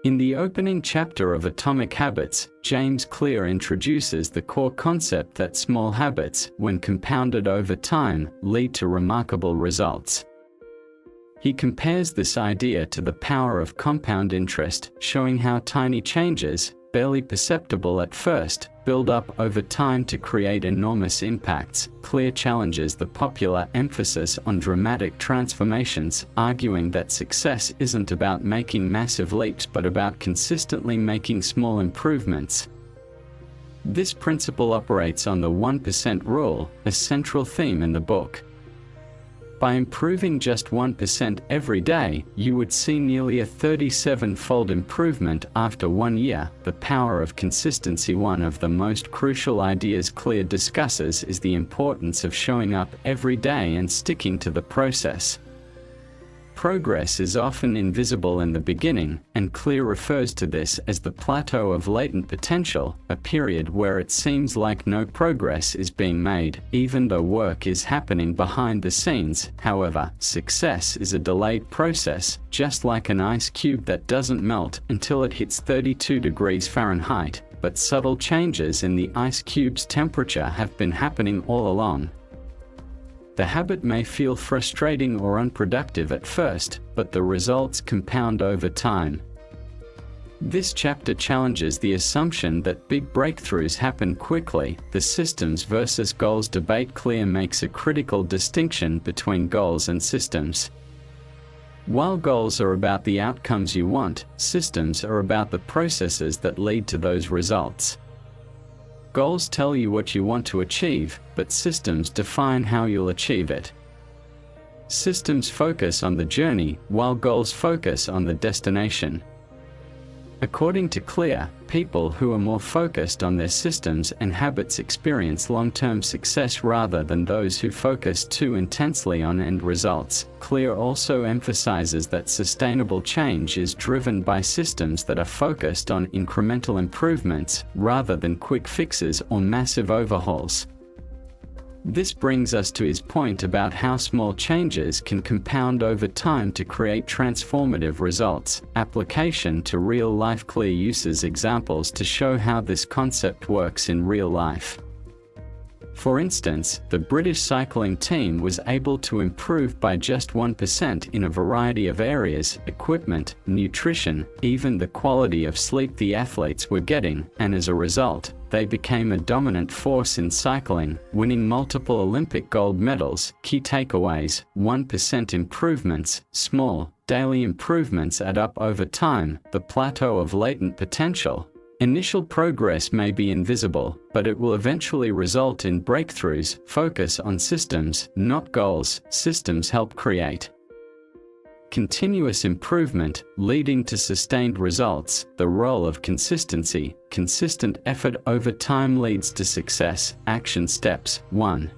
In the opening chapter of Atomic Habits, James Clear introduces the core concept that small habits, when compounded over time, lead to remarkable results. He compares this idea to the power of compound interest, showing how tiny changes, barely perceptible at first, build up over time to create enormous impacts. Clear challenges the popular emphasis on dramatic transformations, arguing that success isn't about making massive leaps but about consistently making small improvements. This principle operates on the 1% rule, a central theme in the book. By improving just 1% every day, you would see nearly a 37-fold improvement after 1 year. The power of consistency. One of the most crucial ideas Clear discusses is the importance of showing up every day and sticking to the process. Progress is often invisible in the beginning, and Clear refers to this as the plateau of latent potential, a period where it seems like no progress is being made, even though work is happening behind the scenes. However, success is a delayed process, just like an ice cube that doesn't melt until it hits 32 degrees Fahrenheit, but subtle changes in the ice cube's temperature have been happening all along. The habit may feel frustrating or unproductive at first, but the results compound over time. This chapter challenges the assumption that big breakthroughs happen quickly. The systems versus goals debate. Clear makes a critical distinction between goals and systems. While goals are about the outcomes you want, systems are about the processes that lead to those results. Goals tell you what you want to achieve, but systems define how you'll achieve it. Systems focus on the journey, while goals focus on the destination. According to Clear, people who are more focused on their systems and habits experience long-term success rather than those who focus too intensely on end results. Clear also emphasizes that sustainable change is driven by systems that are focused on incremental improvements rather than quick fixes or massive overhauls. This brings us to his point about how small changes can compound over time to create transformative results. Application to real life. Clear uses examples to show how this concept works in real life. For instance, the British cycling team was able to improve by just 1% in a variety of areas: equipment, nutrition, even the quality of sleep the athletes were getting, and as a result, they became a dominant force in cycling, winning multiple Olympic gold medals. Key takeaways: 1% improvements, small, daily improvements add up over time. The plateau of latent potential. Initial progress may be invisible, but it will eventually result in breakthroughs. Focus on systems, not goals. Systems help create continuous improvement, leading to sustained results. The role of consistency. Consistent effort over time leads to success. Action steps. 1.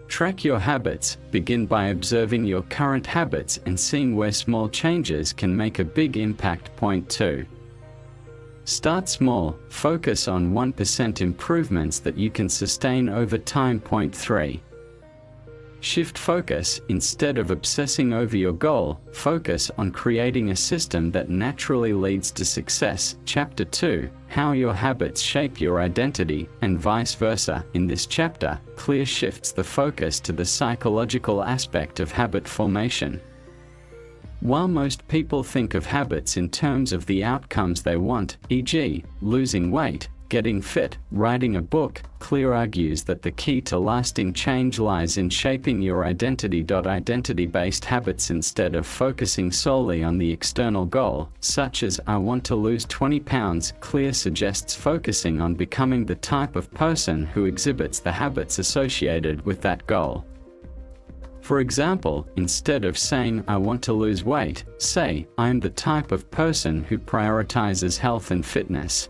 Track your habits. Begin by observing your current habits and seeing where small changes can make a big impact. Point 2. Start small. Focus on 1% improvements that you can sustain over time. Point 3. Shift focus. Instead of obsessing over your goal, focus on creating a system that naturally leads to success. Chapter 2. How your habits shape your identity, and vice versa. In this chapter, Clear shifts the focus to the psychological aspect of habit formation. While most people think of habits in terms of the outcomes they want, e.g., losing weight, getting fit, writing a book, Clear argues that the key to lasting change lies in shaping your identity. Identity-based habits. Instead of focusing solely on the external goal, such as "I want to lose 20 pounds, Clear suggests focusing on becoming the type of person who exhibits the habits associated with that goal. For example, instead of saying "I want to lose weight," say "I'm the type of person who prioritizes health and fitness."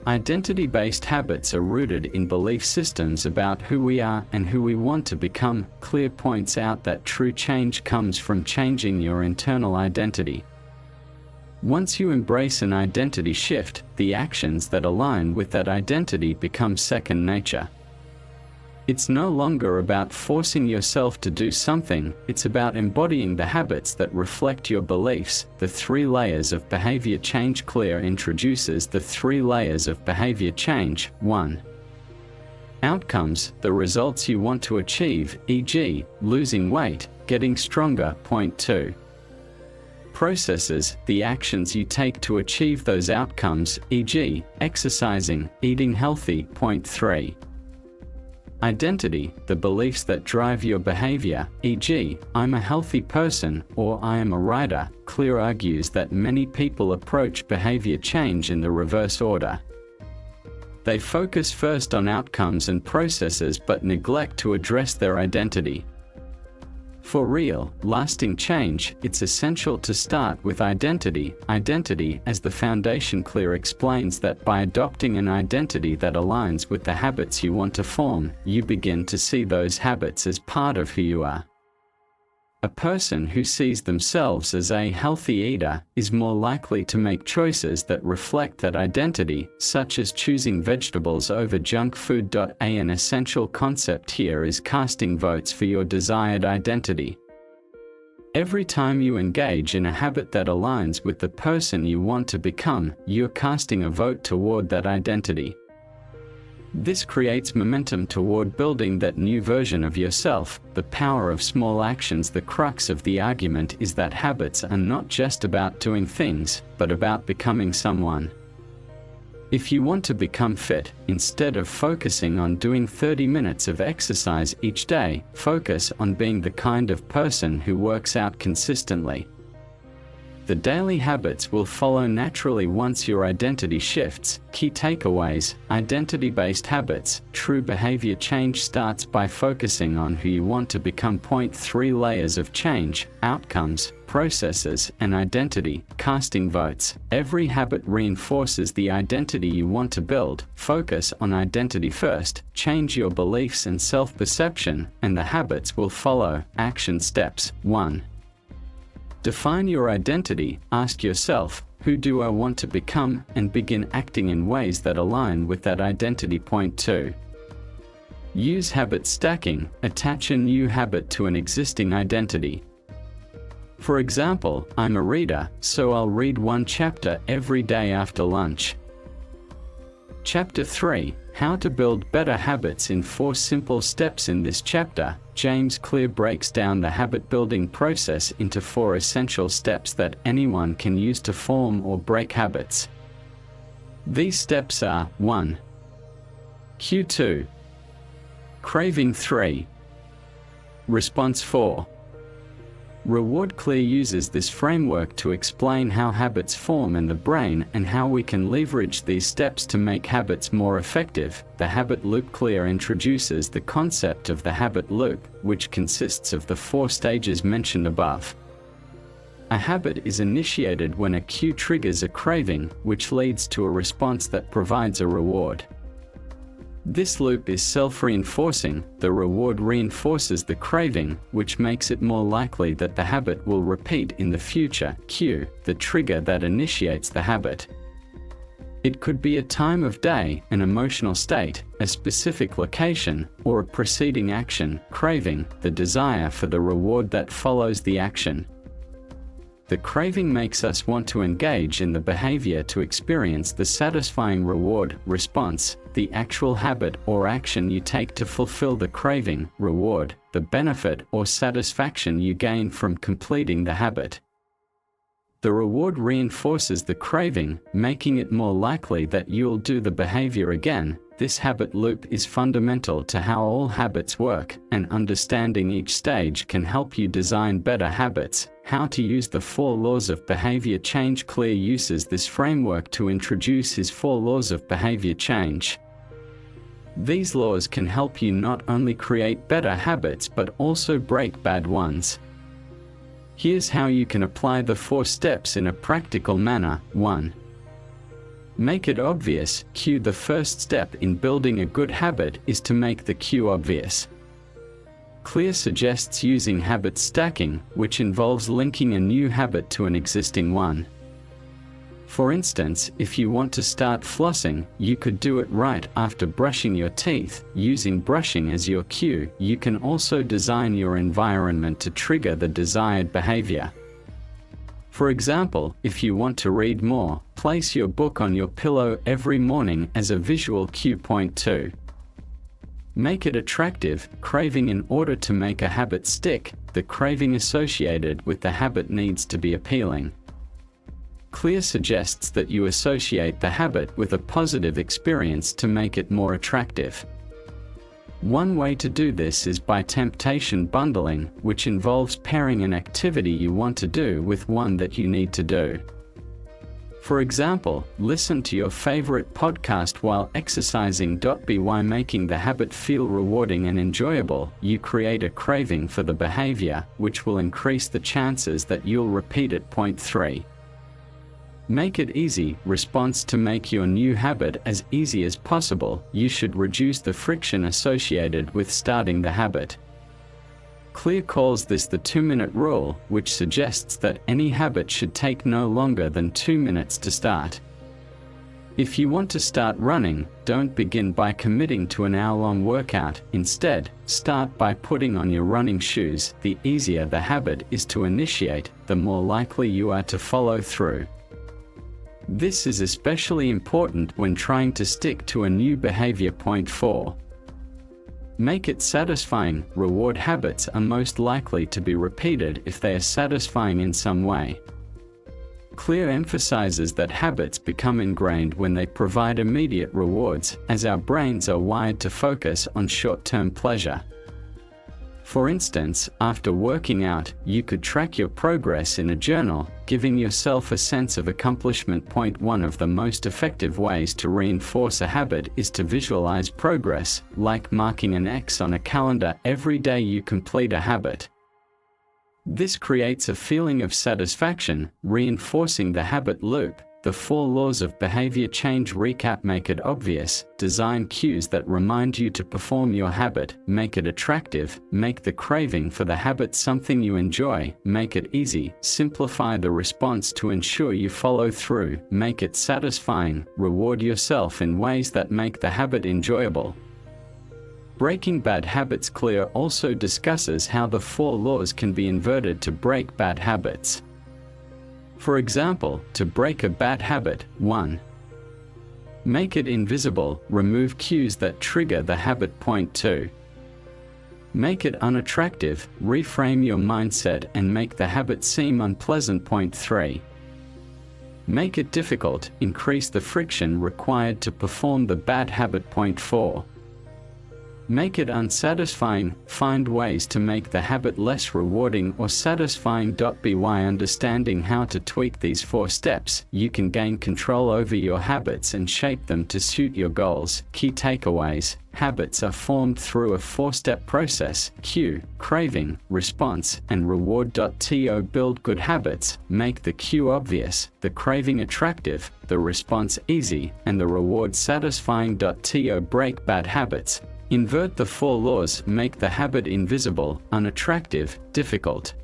Identity-based habits are rooted in belief systems about who we are and who we want to become. Clear points out that true change comes from changing your internal identity. Once you embrace an identity shift, the actions that align with that identity become second nature. It's no longer about forcing yourself to do something, it's about embodying the habits that reflect your beliefs. The 3 layers of behavior change. Clear introduces the 3 layers of behavior change. 1. Outcomes, the results you want to achieve, e.g., losing weight, getting stronger. Point 2. Processes, the actions you take to achieve those outcomes, e.g., exercising, eating healthy. Point 3. Identity, the beliefs that drive your behavior, e.g., I'm a healthy person, or I am a writer. Clear argues that many people approach behavior change in the reverse order. They focus first on outcomes and processes but neglect to address their identity. For real, lasting change, it's essential to start with identity as the foundation. Clear explains that by adopting an identity that aligns with the habits you want to form, you begin to see those habits as part of who you are. A person who sees themselves as a healthy eater is more likely to make choices that reflect that identity, such as choosing vegetables over junk food. An essential concept here is casting votes for your desired identity. Every time you engage in a habit that aligns with the person you want to become, you're casting a vote toward that identity. This creates momentum toward building that new version of yourself. The power of small actions. The crux of the argument is that habits are not just about doing things, but about becoming someone. If you want to become fit, instead of focusing on doing 30 minutes of exercise each day, focus on being the kind of person who works out consistently. The daily habits will follow naturally once your identity shifts. Key takeaways: identity-based habits. True behavior change starts by focusing on who you want to become. Point 3 layers of change: outcomes, processes, and identity. Casting votes. Every habit reinforces the identity you want to build. Focus on identity first, change your beliefs and self-perception, and the habits will follow. Action steps. 1. Define your identity. Ask yourself, who do I want to become, and begin acting in ways that align with that identity. Point 2. Use habit stacking. Attach a new habit to an existing identity. For example, I'm a reader, so I'll read 1 chapter every day after lunch. Chapter 3: How to build better habits in 4 simple steps. In this chapter, James Clear breaks down the habit-building process into 4 essential steps that anyone can use to form or break habits. These steps are: 1. Cue 2. Craving 3. Response 4. Reward. Clear uses this framework to explain how habits form in the brain and how we can leverage these steps to make habits more effective. The habit loop. Clear introduces the concept of the habit loop, which consists of the 4 stages mentioned above. A habit is initiated when a cue triggers a craving, which leads to a response that provides a reward. This loop is self-reinforcing. The reward reinforces the craving, which makes it more likely that the habit will repeat in the future. Cue, the trigger that initiates the habit. It could be a time of day, an emotional state, a specific location, or a preceding action. Craving, the desire for the reward that follows the action. The craving makes us want to engage in the behavior to experience the satisfying reward. Response, the actual habit or action you take to fulfill the craving. Reward, the benefit or satisfaction you gain from completing the habit. The reward reinforces the craving, making it more likely that you'll do the behavior again. This habit loop is fundamental to how all habits work, and understanding each stage can help you design better habits. How to use the 4 laws of behavior change. Clear uses this framework to introduce his 4 laws of behavior change. These laws can help you not only create better habits but also break bad ones. Here's how you can apply the 4 steps in a practical manner. 1. Make it obvious. Cue. The first step in building a good habit is to make the cue obvious. Clear suggests using habit stacking, which involves linking a new habit to an existing one. For instance, if you want to start flossing, you could do it right after brushing your teeth, using brushing as your cue. You can also design your environment to trigger the desired behavior. For example, if you want to read more, place your book on your pillow every morning as a visual cue. Point 2. Make it attractive. Craving. In order to make a habit stick, the craving associated with the habit needs to be appealing. Clear suggests that you associate the habit with a positive experience to make it more attractive. One way to do this is by temptation bundling, which involves pairing an activity you want to do with one that you need to do. For example, listen to your favorite podcast while exercising. By making the habit feel rewarding and enjoyable, you create a craving for the behavior, which will increase the chances that you'll repeat it. Point 3. Make it easy. Response. To make your new habit as easy as possible, you should reduce the friction associated with starting the habit. Clear calls this the 2-minute rule, which suggests that any habit should take no longer than 2 minutes to start. If you want to start running, don't begin by committing to an hour-long workout. Instead, start by putting on your running shoes. The easier the habit is to initiate, the more likely you are to follow through. This is especially important when trying to stick to a new behavior. Point 4. Make it satisfying. Reward habits are most likely to be repeated if they are satisfying in some way. Clear emphasizes that habits become ingrained when they provide immediate rewards, as our brains are wired to focus on short-term pleasure. For instance, after working out, you could track your progress in a journal, giving yourself a sense of accomplishment. Point 1. Of the most effective ways to reinforce a habit is to visualize progress, like marking an X on a calendar every day you complete a habit. This creates a feeling of satisfaction, reinforcing the habit loop. The 4 laws of behavior change. Recap. Make it obvious. Design cues that remind you to perform your habit. Make it attractive. Make the craving for the habit something you enjoy. Make it easy. Simplify the response to ensure you follow through. Make it satisfying. Reward yourself in ways that make the habit enjoyable. Breaking bad habits. Clear also discusses how the 4 laws can be inverted to break bad habits. For example, to break a bad habit. 1. Make it invisible. Remove cues that trigger the habit. Point 2. Make it unattractive. Reframe your mindset and make the habit seem unpleasant. Point 3. Make it difficult. Increase the friction required to perform the bad habit. Point 4. Make it unsatisfying. Find ways to make the habit less rewarding or satisfying. By understanding how to tweak these 4 steps, you can gain control over your habits and shape them to suit your goals. Key takeaways. Habits are formed through a 4-step process: cue, craving, response, and reward. To build good habits, make the cue obvious, the craving attractive, the response easy, and the reward satisfying. To break bad habits, invert the 4 laws. Make the habit invisible, unattractive, difficult,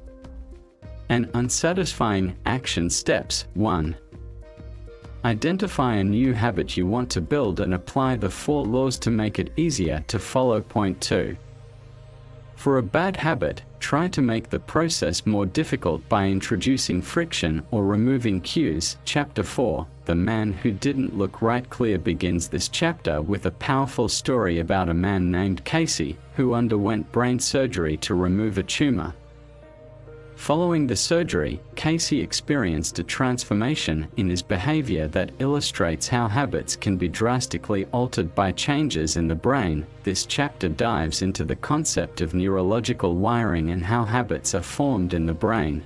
and unsatisfying. Action steps. 1. Identify a new habit you want to build and apply the 4 laws to make it easier to follow. Point 2. For a bad habit, try to make the process more difficult by introducing friction or removing cues. Chapter 4. The Man Who Didn't Look Right. Clear begins this chapter with a powerful story about a man named Casey, who underwent brain surgery to remove a tumor. Following the surgery, Casey experienced a transformation in his behavior that illustrates how habits can be drastically altered by changes in the brain. This chapter dives into the concept of neurological wiring and how habits are formed in the brain.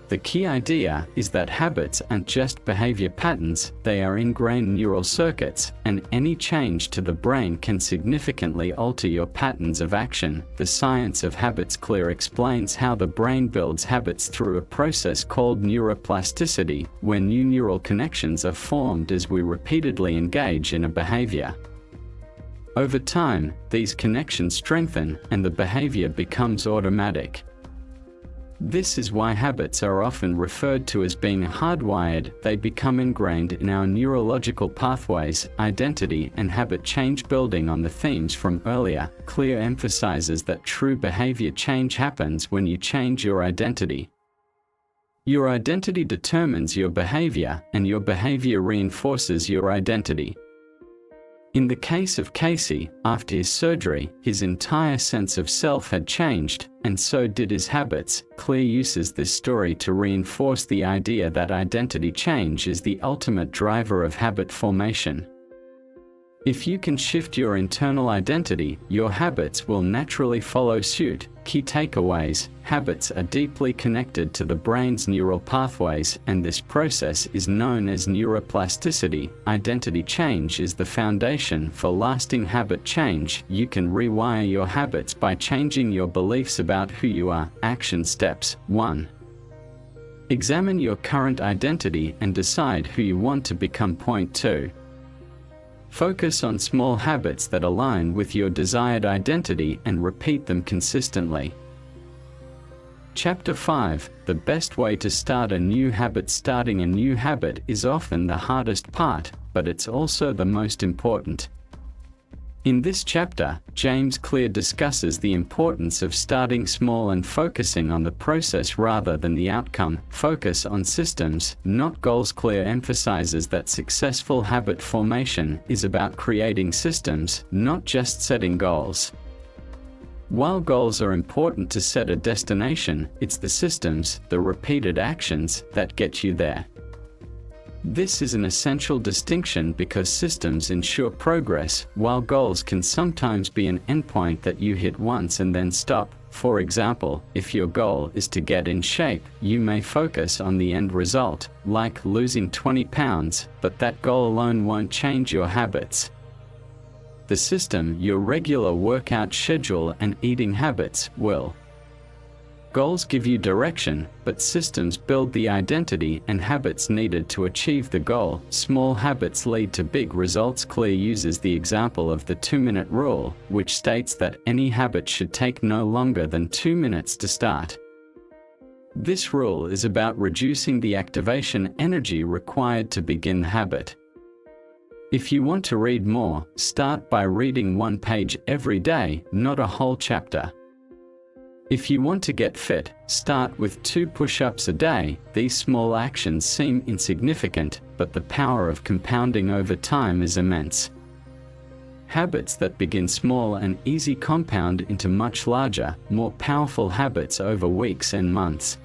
The key idea is that habits aren't just behavior patterns, they are ingrained neural circuits, and any change to the brain can significantly alter your patterns of action. The science of habits. Clear explains how the brain builds habits through a process called neuroplasticity, where new neural connections are formed as we repeatedly engage in a behavior. Over time, these connections strengthen, and the behavior becomes automatic. This is why habits are often referred to as being hardwired. They become ingrained in our neurological pathways. Identity and habit change. Building on the themes from earlier, Clear emphasizes that true behavior change happens when you change your identity. Your identity determines your behavior, and your behavior reinforces your identity. In the case of Casey, after his surgery, his entire sense of self had changed, and so did his habits. Clear uses this story to reinforce the idea that identity change is the ultimate driver of habit formation. If you can shift your internal identity, your habits will naturally follow suit. Key takeaways: habits are deeply connected to the brain's neural pathways, and this process is known as neuroplasticity. Identity change is the foundation for lasting habit change. You can rewire your habits by changing your beliefs about who you are. Action steps: 1. Examine your current identity and decide who you want to become. 2. Focus on small habits that align with your desired identity and repeat them consistently. Chapter 5: The best way to start a new habit. Starting a new habit is often the hardest part, but it's also the most important. In this chapter, James Clear discusses the importance of starting small and focusing on the process rather than the outcome. Focus on systems, not goals. Clear emphasizes that successful habit formation is about creating systems, not just setting goals. While goals are important to set a destination, it's the systems, the repeated actions, that get you there. This is an essential distinction because systems ensure progress, while goals can sometimes be an endpoint that you hit once and then stop. For example, if your goal is to get in shape, you may focus on the end result, like losing 20 pounds, but that goal alone won't change your habits. The system, your regular workout schedule and eating habits, will. Goals give you direction, but systems build the identity and habits needed to achieve the goal. Small habits lead to big results. Clear uses the example of the 2-minute rule, which states that any habit should take no longer than 2 minutes to start. This rule is about reducing the activation energy required to begin the habit. If you want to read more, start by reading 1 page every day, not a whole chapter. If you want to get fit, start with 2 push-ups a day. These small actions seem insignificant, but the power of compounding over time is immense. Habits that begin small and easy compound into much larger, more powerful habits over weeks and months.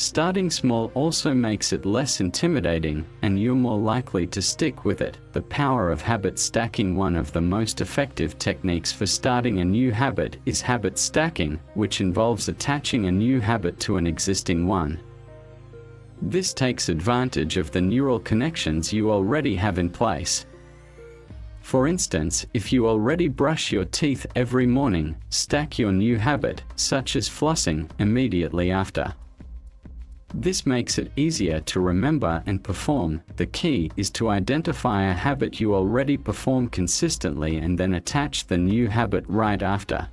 Starting small also makes it less intimidating, and you're more likely to stick with it. The power of habit stacking. One of the most effective techniques for starting a new habit is habit stacking, which involves attaching a new habit to an existing one. This takes advantage of the neural connections you already have in place. For instance, if you already brush your teeth every morning, stack your new habit, such as flossing, immediately after. This makes it easier to remember and perform. The key is to identify a habit you already perform consistently and then attach the new habit right after.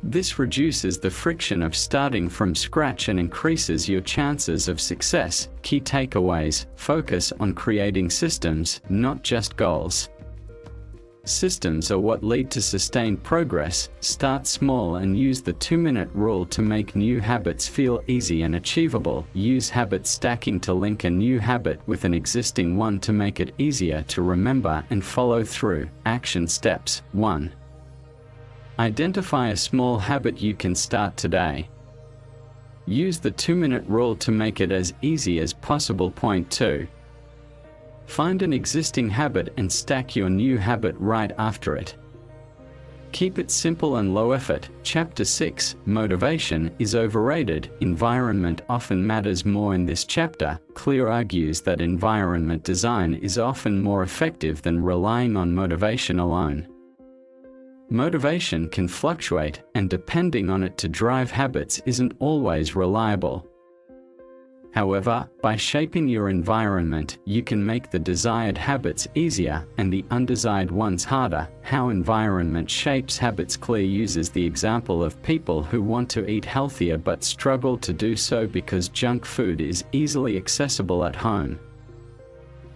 This reduces the friction of starting from scratch and increases your chances of success. Key takeaways: focus on creating systems, not just goals. Systems are what lead to sustained progress. Start small and use the 2-minute rule to make new habits feel easy and achievable. Use habit stacking to link a new habit with an existing one to make it easier to remember and follow through. Action steps: 1. Identify a small habit you can start today. Use the 2-minute rule to make it as easy as possible. 2. Find an existing habit and stack your new habit right after it. Keep it simple and low effort. Chapter 6: Motivation is overrated. Environment often matters more. In this chapter, Clear argues that environment design is often more effective than relying on motivation alone. Motivation can fluctuate, and depending on it to drive habits isn't always reliable. However, by shaping your environment, you can make the desired habits easier and the undesired ones harder. How environment shapes habits. Clear uses the example of people who want to eat healthier but struggle to do so because junk food is easily accessible at home.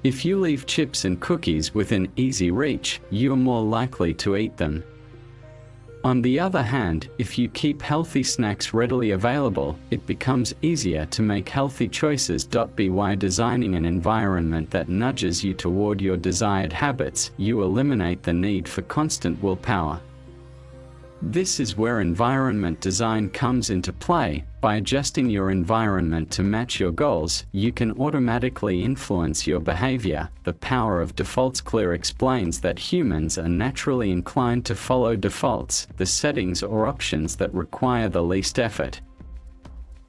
If you leave chips and cookies within easy reach, you are more likely to eat them. On the other hand, if you keep healthy snacks readily available, it becomes easier to make healthy choices. By designing an environment that nudges you toward your desired habits, you eliminate the need for constant willpower. This is where environment design comes into play. By adjusting your environment to match your goals, you can automatically influence your behavior. The power of defaults. Clear explains that humans are naturally inclined to follow defaults, the settings or options that require the least effort.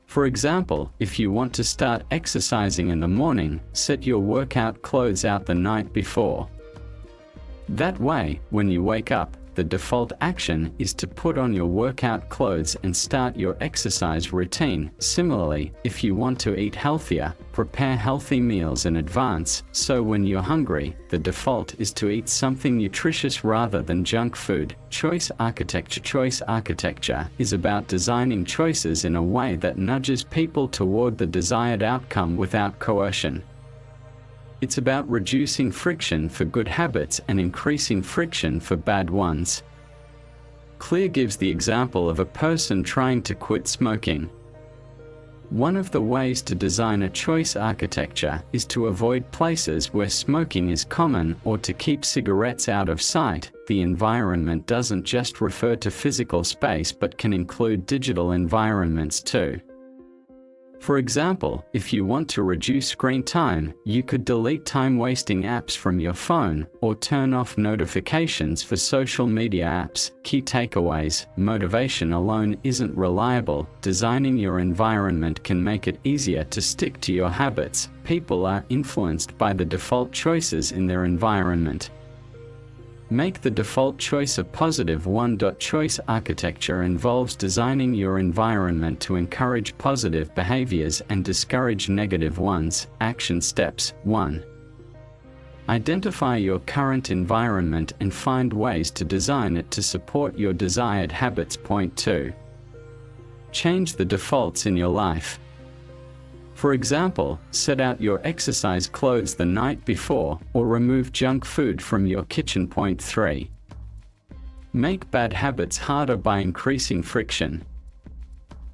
For example, if you want to start exercising in the morning, set your workout clothes out the night before. That way, when you wake up, the default action is to put on your workout clothes and start your exercise routine. Similarly, if you want to eat healthier, prepare healthy meals in advance, so when you're hungry, the default is to eat something nutritious rather than junk food. Choice architecture. Choice architecture is about designing choices in a way that nudges people toward the desired outcome without coercion. It's about reducing friction for good habits and increasing friction for bad ones. Clear gives the example of a person trying to quit smoking. One of the ways to design a choice architecture is to avoid places where smoking is common or to keep cigarettes out of sight. The environment doesn't just refer to physical space but can include digital environments too. For example, if you want to reduce screen time, you could delete time-wasting apps from your phone, or turn off notifications for social media apps. Key takeaways: motivation alone isn't reliable. Designing your environment can make it easier to stick to your habits. People are influenced by the default choices in their environment. Make the default choice a positive one. Choice architecture involves designing your environment to encourage positive behaviors and discourage negative ones. Action steps. 1. Identify your current environment and find ways to design it to support your desired habits. Point 2. Change the defaults in your life. For example, set out your exercise clothes the night before, or remove junk food from your kitchen. Point 3. Make bad habits harder by increasing friction.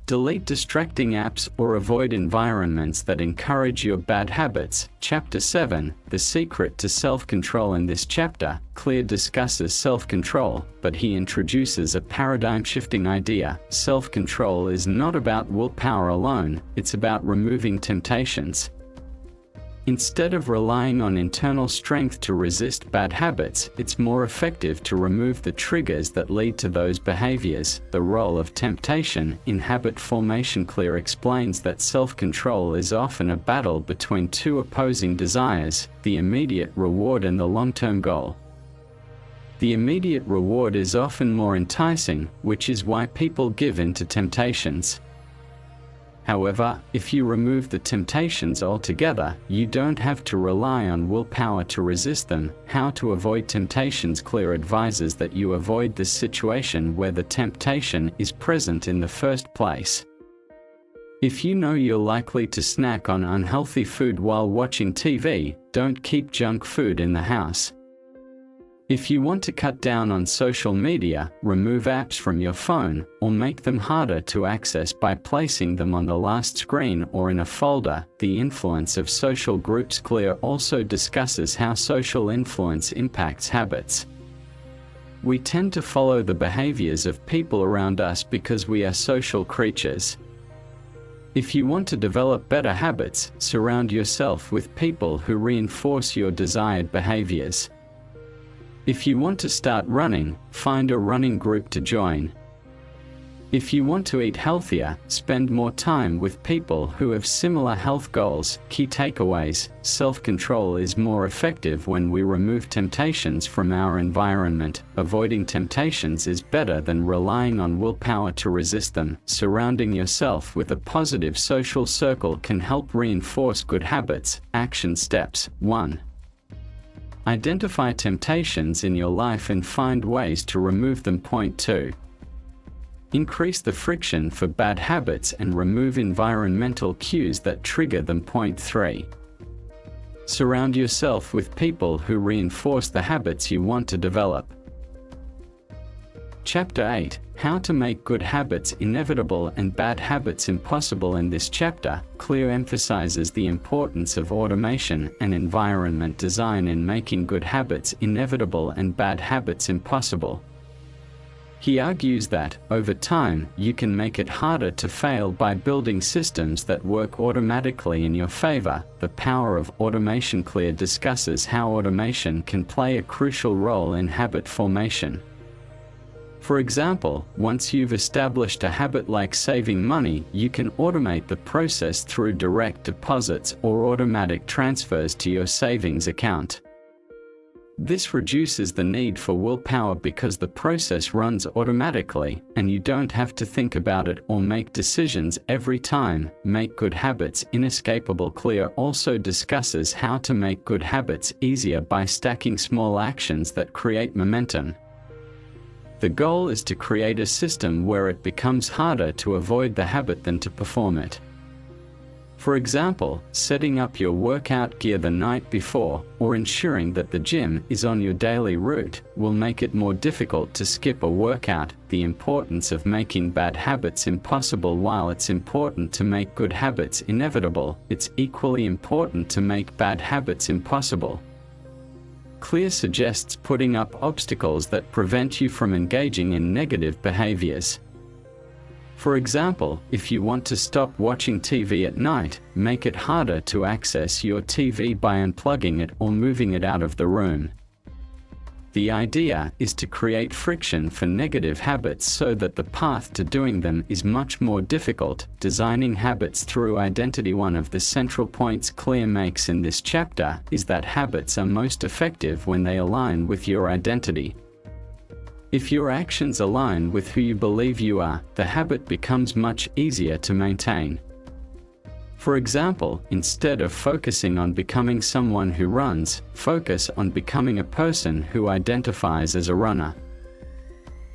Delete distracting apps or avoid environments that encourage your bad habits. Chapter 7, The Secret to Self-Control. In this chapter, Clear discusses self-control, but he introduces a paradigm-shifting idea. Self-control is not about willpower alone, it's about removing temptations. Instead of relying on internal strength to resist bad habits, it's more effective to remove the triggers that lead to those behaviors. The role of temptation in habit formation. Clear explains that self-control is often a battle between two opposing desires, the immediate reward and the long-term goal. The immediate reward is often more enticing, which is why people give in to temptations. However, if you remove the temptations altogether, you don't have to rely on willpower to resist them. How to avoid temptations. Clear advises that you avoid this situation where the temptation is present in the first place. If you know you're likely to snack on unhealthy food while watching TV, don't keep junk food in the house. If you want to cut down on social media, remove apps from your phone, or make them harder to access by placing them on the last screen or in a folder. The influence of social groups. Clear also discusses how social influence impacts habits. We tend to follow the behaviors of people around us because we are social creatures. If you want to develop better habits, surround yourself with people who reinforce your desired behaviors. If you want to start running, find a running group to join. If you want to eat healthier, spend more time with people who have similar health goals. Key takeaways: self-control is more effective when we remove temptations from our environment. Avoiding temptations is better than relying on willpower to resist them. Surrounding yourself with a positive social circle can help reinforce good habits. Action steps: 1. Identify temptations in your life and find ways to remove them. Point 2. Increase the friction for bad habits and remove environmental cues that trigger them. Point 3. Surround yourself with people who reinforce the habits you want to develop. Chapter 8: How to make good habits inevitable and bad habits impossible. In this chapter, Clear emphasizes the importance of automation and environment design in making good habits inevitable and bad habits impossible. He argues that, over time, you can make it harder to fail by building systems that work automatically in your favor. The power of automation. Clear discusses how automation can play a crucial role in habit formation. For example, once you've established a habit like saving money, you can automate the process through direct deposits or automatic transfers to your savings account. This reduces the need for willpower because the process runs automatically, and you don't have to think about it or make decisions every time. Make good habits inescapable. Clear also discusses how to make good habits easier by stacking small actions that create momentum. The goal is to create a system where it becomes harder to avoid the habit than to perform it. For example, setting up your workout gear the night before, or ensuring that the gym is on your daily route, will make it more difficult to skip a workout. The importance of making bad habits impossible. While it's important to make good habits inevitable, it's equally important to make bad habits impossible. Clear suggests putting up obstacles that prevent you from engaging in negative behaviors. For example, if you want to stop watching TV at night, make it harder to access your TV by unplugging it or moving it out of the room. The idea is to create friction for negative habits so that the path to doing them is much more difficult. Designing habits through identity. One of the central points Clear makes in this chapter is that habits are most effective when they align with your identity. If your actions align with who you believe you are, the habit becomes much easier to maintain. For example, instead of focusing on becoming someone who runs, focus on becoming a person who identifies as a runner.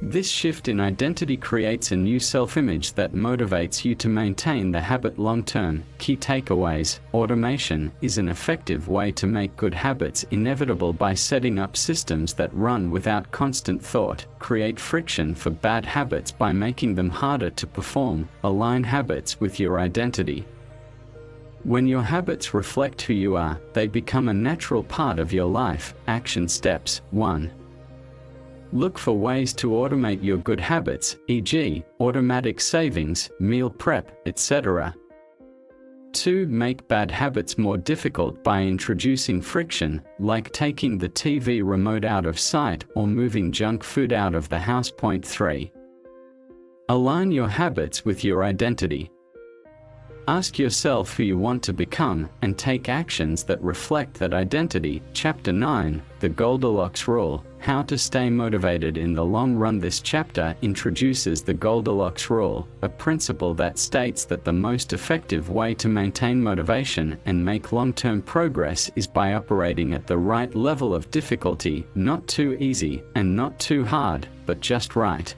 This shift in identity creates a new self-image that motivates you to maintain the habit long-term. Key takeaways: automation is an effective way to make good habits inevitable by setting up systems that run without constant thought. Create friction for bad habits by making them harder to perform. Align habits with your identity. When your habits reflect who you are, they become a natural part of your life. Action steps: 1. Look for ways to automate your good habits, e.g., automatic savings, meal prep, etc. 2. Make bad habits more difficult by introducing friction, like taking the TV remote out of sight or moving junk food out of the house. Point 3. Align your habits with your identity. Ask yourself who you want to become, and take actions that reflect that identity. Chapter 9: The Goldilocks Rule: How to Stay Motivated in the Long Run. This chapter introduces the Goldilocks Rule, a principle that states that the most effective way to maintain motivation and make long-term progress is by operating at the right level of difficulty, not too easy, and not too hard, but just right.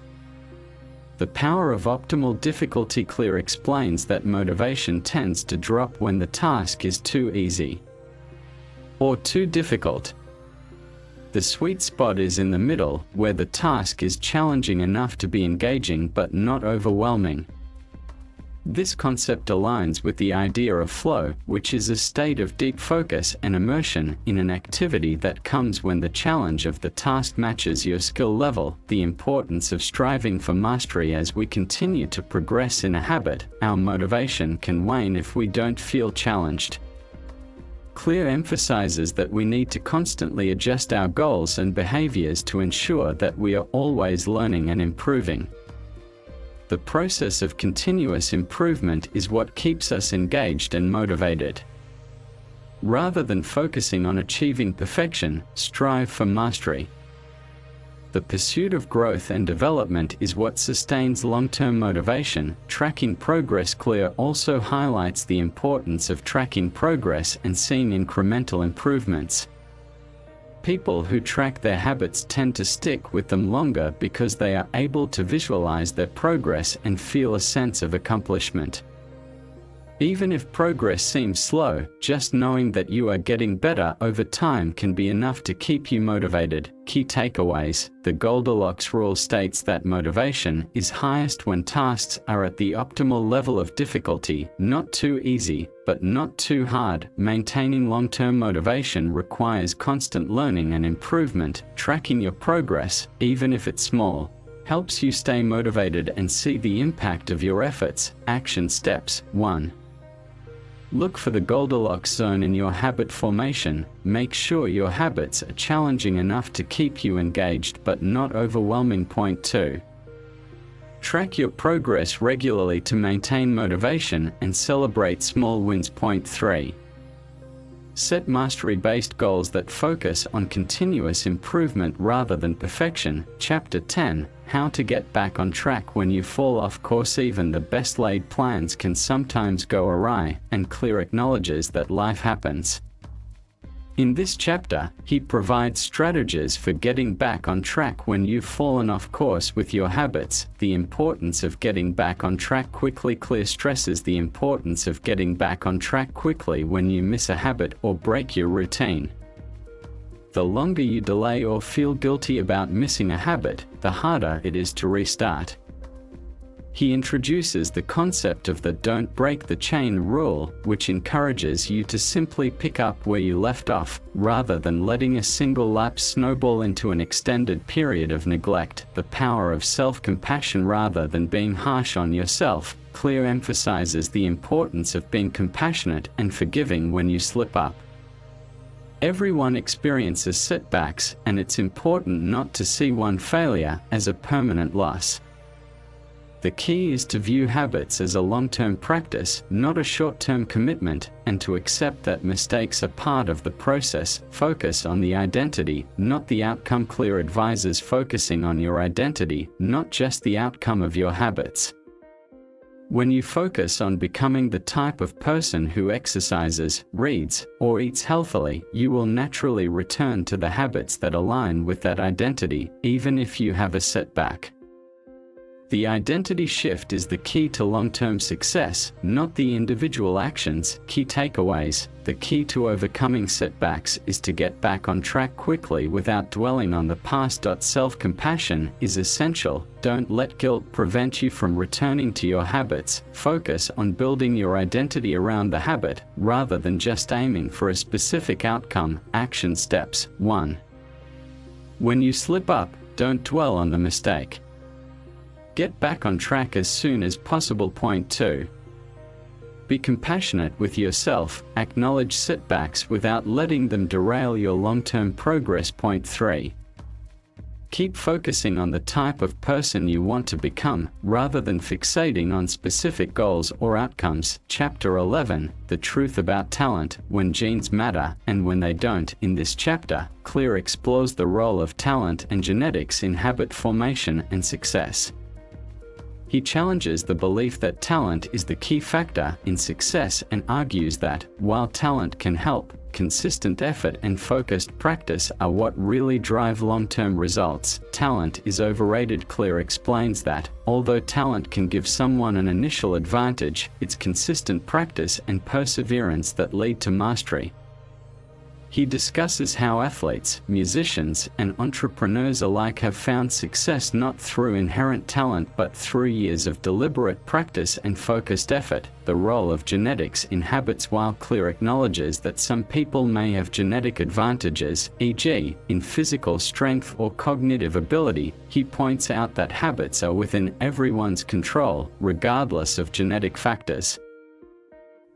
The power of optimal difficulty. Clear explains that motivation tends to drop when the task is too easy or too difficult. The sweet spot is in the middle, where the task is challenging enough to be engaging but not overwhelming. This concept aligns with the idea of flow, which is a state of deep focus and immersion in an activity that comes when the challenge of the task matches your skill level. The importance of striving for mastery. As we continue to progress in a habit, our motivation can wane if we don't feel challenged. Clear emphasizes that we need to constantly adjust our goals and behaviors to ensure that we are always learning and improving. The process of continuous improvement is what keeps us engaged and motivated. Rather than focusing on achieving perfection, strive for mastery. The pursuit of growth and development is what sustains long-term motivation. Tracking progress clear also highlights the importance of tracking progress and seeing incremental improvements. People who track their habits tend to stick with them longer because they are able to visualize their progress and feel a sense of accomplishment. Even if progress seems slow, just knowing that you are getting better over time can be enough to keep you motivated. Key takeaways: the Goldilocks rule states that motivation is highest when tasks are at the optimal level of difficulty, not too easy, but not too hard. Maintaining long-term motivation requires constant learning and improvement. Tracking your progress, even if it's small, helps you stay motivated and see the impact of your efforts. Action steps: 1. Look for the Goldilocks zone in your habit formation. Make sure your habits are challenging enough to keep you engaged but not overwhelming. Point 2. Track your progress regularly to maintain motivation and celebrate small wins. Point 3. Set mastery-based goals that focus on continuous improvement rather than perfection. Chapter 10. How to get back on track when you fall off course. Even the best laid plans can sometimes go awry, and Clear acknowledges that life happens. In this chapter, he provides strategies for getting back on track when you've fallen off course with your habits. The importance of getting back on track quickly. Clear stresses the importance of getting back on track quickly when you miss a habit or break your routine. The longer you delay or feel guilty about missing a habit, the harder it is to restart. He introduces the concept of the "don't break the chain" rule, which encourages you to simply pick up where you left off, rather than letting a single lapse snowball into an extended period of neglect. The power of self-compassion rather than being harsh on yourself. Clear emphasizes the importance of being compassionate and forgiving when you slip up. Everyone experiences setbacks, and it's important not to see one failure as a permanent loss. The key is to view habits as a long-term practice, not a short-term commitment, and to accept that mistakes are part of the process. Focus on the identity, not the outcome. Clear advises focusing on your identity, not just the outcome of your habits. When you focus on becoming the type of person who exercises, reads, or eats healthily, you will naturally return to the habits that align with that identity, even if you have a setback. The identity shift is the key to long-term success, not the individual actions. Key takeaways: the key to overcoming setbacks is to get back on track quickly without dwelling on the past. Self-compassion is essential. Don't let guilt prevent you from returning to your habits. Focus on building your identity around the habit, rather than just aiming for a specific outcome. Action steps: 1. When you slip up, don't dwell on the mistake. Get back on track as soon as possible. Point 2. Be compassionate with yourself. Acknowledge setbacks without letting them derail your long-term progress. Point 3. Keep focusing on the type of person you want to become, rather than fixating on specific goals or outcomes. Chapter 11. The truth about talent, when genes matter and when they don't. In this chapter, Clear explores the role of talent and genetics in habit formation and success. He challenges the belief that talent is the key factor in success and argues that, while talent can help, consistent effort and focused practice are what really drive long-term results. Talent is overrated. Clear explains that, although talent can give someone an initial advantage, it's consistent practice and perseverance that lead to mastery. He discusses how athletes, musicians, and entrepreneurs alike have found success not through inherent talent but through years of deliberate practice and focused effort. The role of genetics in habits. While Clear acknowledges that some people may have genetic advantages, e.g., in physical strength or cognitive ability, he points out that habits are within everyone's control, regardless of genetic factors.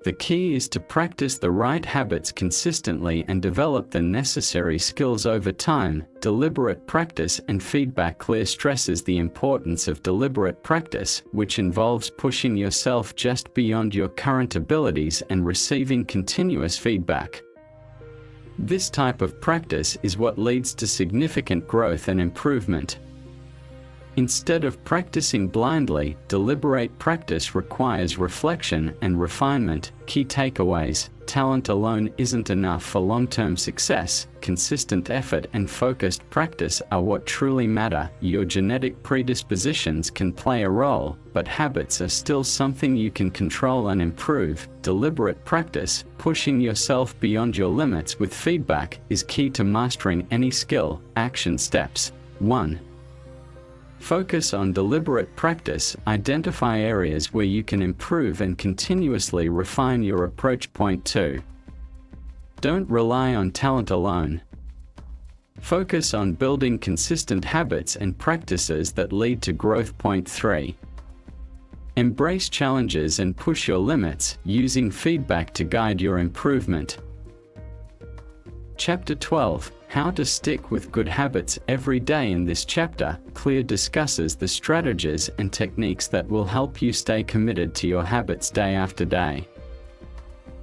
The key is to practice the right habits consistently and develop the necessary skills over time. Deliberate practice and feedback. Clear stresses the importance of deliberate practice, which involves pushing yourself just beyond your current abilities and receiving continuous feedback. This type of practice is what leads to significant growth and improvement. Instead of practicing blindly, deliberate practice requires reflection and refinement. Key takeaways: talent alone isn't enough for long-term success. Consistent effort and focused practice are what truly matter. Your genetic predispositions can play a role, but habits are still something you can control and improve. Deliberate practice, pushing yourself beyond your limits with feedback, is key to mastering any skill. Action steps: 1. Focus on deliberate practice. Identify areas where you can improve and continuously refine your approach. Point 2. Don't rely on talent alone. Focus on building consistent habits and practices that lead to growth. Point 3. Embrace challenges and push your limits, using feedback to guide your improvement. Chapter 12. How to stick with good habits every day. In this chapter, Clear discusses the strategies and techniques that will help you stay committed to your habits day after day.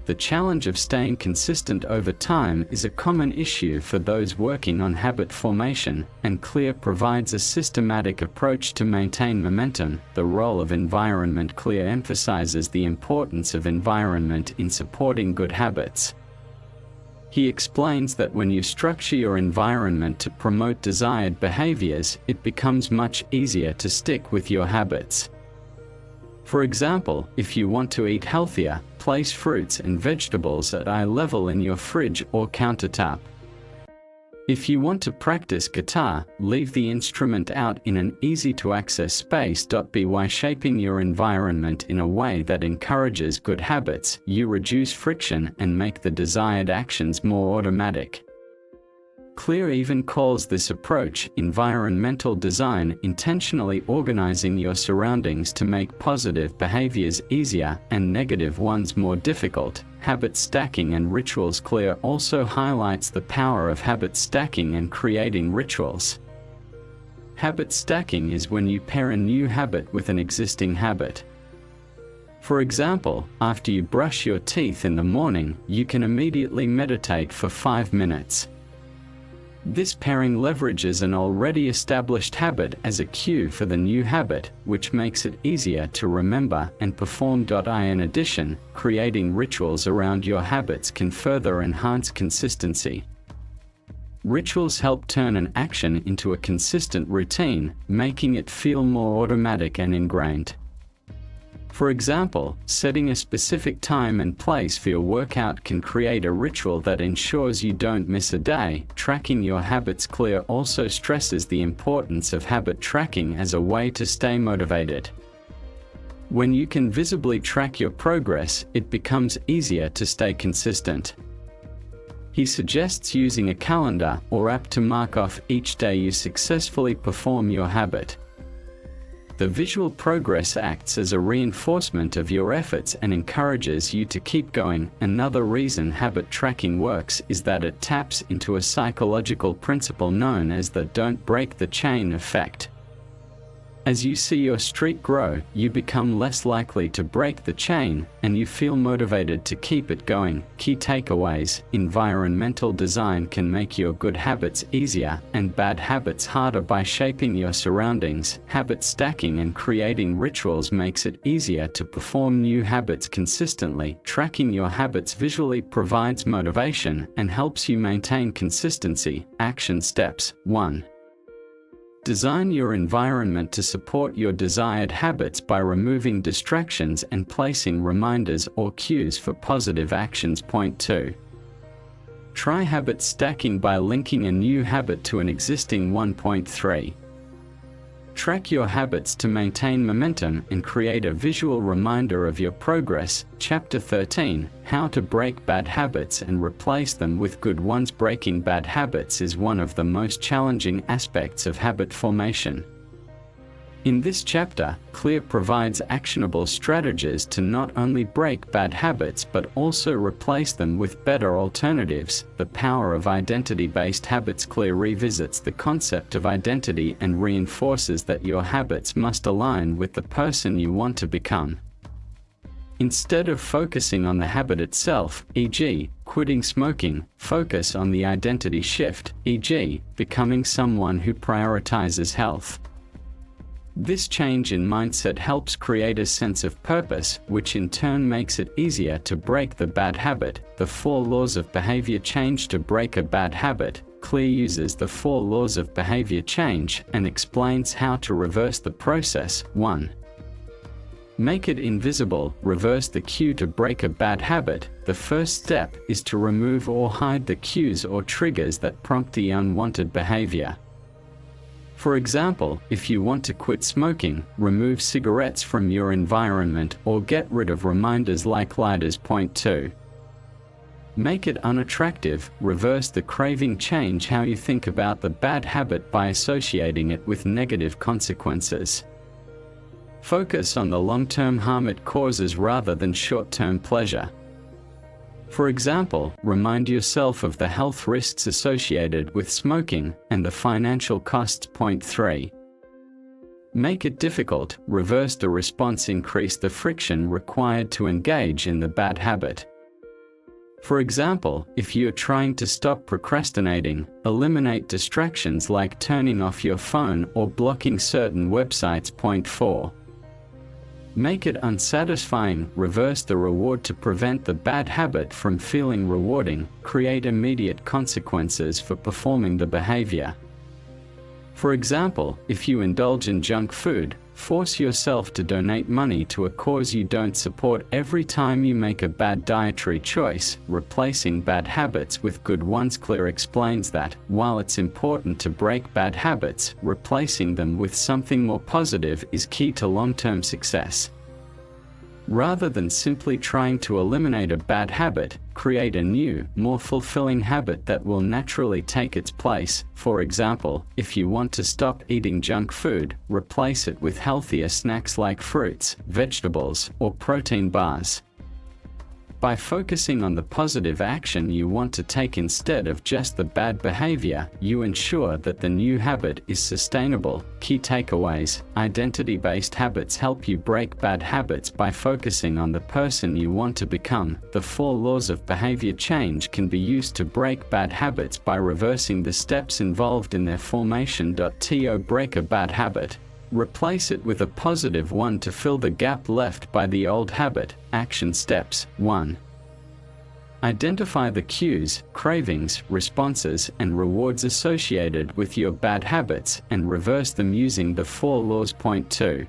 The challenge of staying consistent over time is a common issue for those working on habit formation, and Clear provides a systematic approach to maintain momentum. The role of environment. Clear emphasizes the importance of environment in supporting good habits. He explains that when you structure your environment to promote desired behaviors, it becomes much easier to stick with your habits. For example, if you want to eat healthier, place fruits and vegetables at eye level in your fridge or countertop. If you want to practice guitar, leave the instrument out in an easy-to-access space. By shaping your environment in a way that encourages good habits, you reduce friction and make the desired actions more automatic. Clear even calls this approach environmental design, intentionally organizing your surroundings to make positive behaviors easier and negative ones more difficult. Habit stacking and rituals. Clear also highlights the power of habit stacking and creating rituals. Habit stacking is when you pair a new habit with an existing habit. For example, after you brush your teeth in the morning, you can immediately meditate for 5 minutes. This pairing leverages an already established habit as a cue for the new habit, which makes it easier to remember and perform. In addition, creating rituals around your habits can further enhance consistency. Rituals help turn an action into a consistent routine, making it feel more automatic and ingrained. For example, setting a specific time and place for your workout can create a ritual that ensures you don't miss a day. Tracking your habits. Clear also stresses the importance of habit tracking as a way to stay motivated. When you can visibly track your progress, it becomes easier to stay consistent. He suggests using a calendar or app to mark off each day you successfully perform your habit. The visual progress acts as a reinforcement of your efforts and encourages you to keep going. Another reason habit tracking works is that it taps into a psychological principle known as the "don't break the chain" effect. As you see your streak grow, you become less likely to break the chain, and you feel motivated to keep it going. Key takeaways: environmental design can make your good habits easier and bad habits harder by shaping your surroundings. Habit stacking and creating rituals makes it easier to perform new habits consistently. Tracking your habits visually provides motivation and helps you maintain consistency. Action steps: 1. Design your environment to support your desired habits by removing distractions and placing reminders or cues for positive actions. Point 2. Try habit stacking by linking a new habit to an existing one. Point 3. Track your habits to maintain momentum and create a visual reminder of your progress. Chapter 13: How to break bad habits and replace them with good ones. Breaking bad habits is one of the most challenging aspects of habit formation. In this chapter, Clear provides actionable strategies to not only break bad habits but also replace them with better alternatives. The power of identity-based habits. Clear revisits the concept of identity and reinforces that your habits must align with the person you want to become. Instead of focusing on the habit itself, e.g., quitting smoking, focus on the identity shift, e.g., becoming someone who prioritizes health. This change in mindset helps create a sense of purpose, which in turn makes it easier to break the bad habit. The 4 laws of behavior change. To break a bad habit, Clear uses the 4 laws of behavior change and explains how to reverse the process. 1. Make it invisible. Reverse the cue. To break a bad habit, the first step is to remove or hide the cues or triggers that prompt the unwanted behavior. For example, if you want to quit smoking, remove cigarettes from your environment or get rid of reminders like lighters. Point 2. Make it unattractive. Reverse the craving. Change how you think about the bad habit by associating it with negative consequences. Focus on the long-term harm it causes rather than short-term pleasure. For example, remind yourself of the health risks associated with smoking and the financial costs. Point 3. Make it difficult. Reverse the response. Increase the friction required to engage in the bad habit. For example, if you're trying to stop procrastinating, eliminate distractions like turning off your phone or blocking certain websites. Point 4. Make it unsatisfying. Reverse the reward to prevent the bad habit from feeling rewarding. Create immediate consequences for performing the behavior. For example, if you indulge in junk food, force yourself to donate money to a cause you don't support. Every time you make a bad dietary choice, replacing bad habits with good ones. Clear explains that, while it's important to break bad habits, replacing them with something more positive is key to long-term success. Rather than simply trying to eliminate a bad habit, create a new, more fulfilling habit that will naturally take its place. For example, if you want to stop eating junk food, replace it with healthier snacks like fruits, vegetables, or protein bars. By focusing on the positive action you want to take instead of just the bad behavior, you ensure that the new habit is sustainable. Key takeaways: identity-based habits help you break bad habits by focusing on the person you want to become. The 4 laws of behavior change can be used to break bad habits by reversing the steps involved in their formation. To break a bad habit, replace it with a positive one to fill the gap left by the old habit. Action steps: 1. Identify the cues, cravings, responses, and rewards associated with your bad habits and reverse them using the 4 laws. Point 2.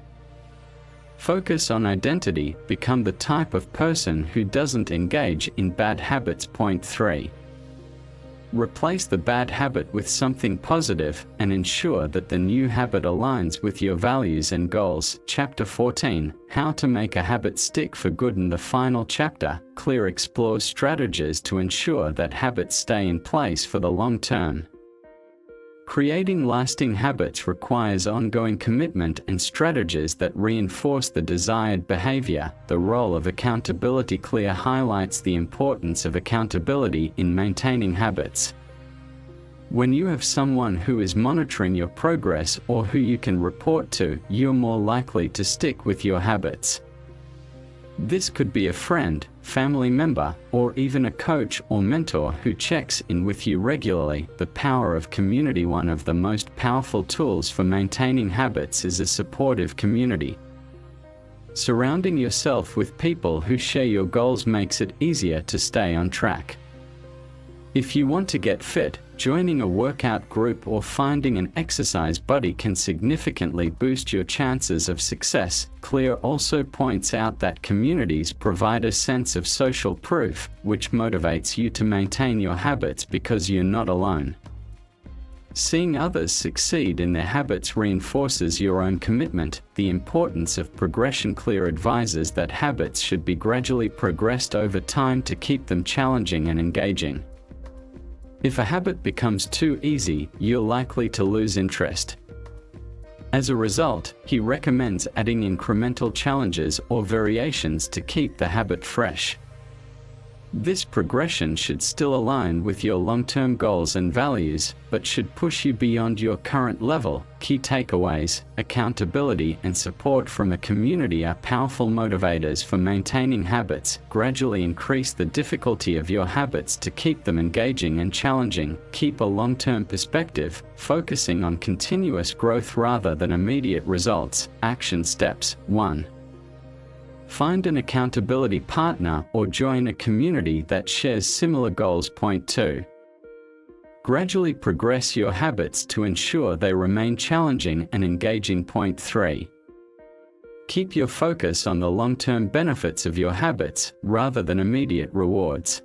Focus on identity. Become the type of person who doesn't engage in bad habits. Point 3. Replace the bad habit with something positive and ensure that the new habit aligns with your values and goals. Chapter 14: How to make a habit stick for good. In the final chapter, Clear explores strategies to ensure that habits stay in place for the long term. Creating lasting habits requires ongoing commitment and strategies that reinforce the desired behavior. The role of accountability. Clear highlights the importance of accountability in maintaining habits. When you have someone who is monitoring your progress or who you can report to, you're more likely to stick with your habits. This could be a friend, family member, or even a coach or mentor who checks in with you regularly. The power of community. One of the most powerful tools for maintaining habits is a supportive community. Surrounding yourself with people who share your goals makes it easier to stay on track. If you want to get fit, joining a workout group or finding an exercise buddy can significantly boost your chances of success. Clear also points out that communities provide a sense of social proof, which motivates you to maintain your habits because you're not alone. Seeing others succeed in their habits reinforces your own commitment. The importance of progression. Clear advises that habits should be gradually progressed over time to keep them challenging and engaging. If a habit becomes too easy, you're likely to lose interest. As a result, he recommends adding incremental challenges or variations to keep the habit fresh. This progression should still align with your long-term goals and values, but should push you beyond your current level. Key takeaways: accountability and support from a community are powerful motivators for maintaining habits. Gradually increase the difficulty of your habits to keep them engaging and challenging. Keep a long-term perspective, focusing on continuous growth rather than immediate results. Action steps: 1. Find an accountability partner or join a community that shares similar goals. Point 2. Gradually progress your habits to ensure they remain challenging and engaging. Point 3. Keep your focus on the long-term benefits of your habits rather than immediate rewards.